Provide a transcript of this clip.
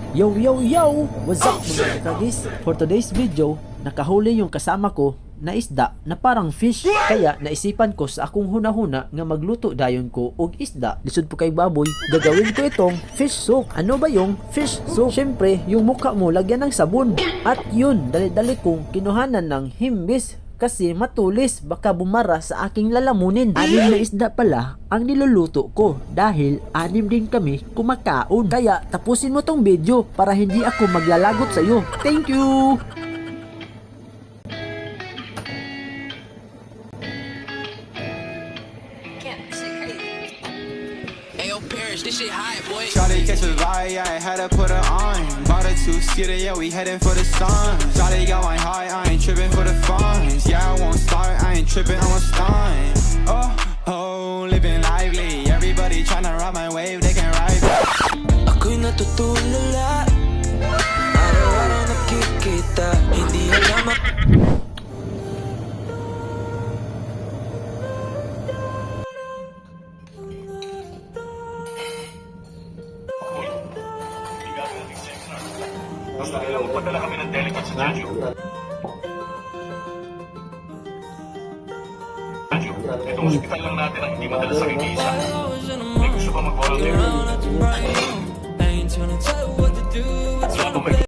Yo yo yo! What's up mga kakagis? For today's video, nakahuli yung kasama ko na isda na parang fish. Kaya naisipan ko sa akong hunahuna nga magluto dayon ko og isda. Lisod po kay baboy, gagawin ko itong fish soup. Ano ba yung fish soup? Syempre, yung mukha mo lagyan ng sabon. At yun, dali-dali kong kinuhanan ng himbis. Kasi matulis, baka bumara sa aking lalamunin. 6 na isda pala ang niluluto ko dahil 6 din kami kumakaon. Kaya tapusin mo tong video para hindi ako maglalagot sa'yo. Thank you! This shit high, boy. Shawty catch a vibe, yeah, I had to put her on. Bought a 2-seater, yeah, we heading for the sun. Shawty got my heart, I ain't tripping for the funds. Yeah, I won't start, I ain't tripping, I'm a stunt. Oh, oh, living lively. Everybody tryna ride my wave, they can ride. Ako'y natutulala. Araw-araw nakikita. Hindi alam Basta kailangan magpadala kami ng delegate sa Jeju. Jeju, itong hospital lang natin ang hindi madala sa kikisa. May gusto pa mag-volunteer? Wala pang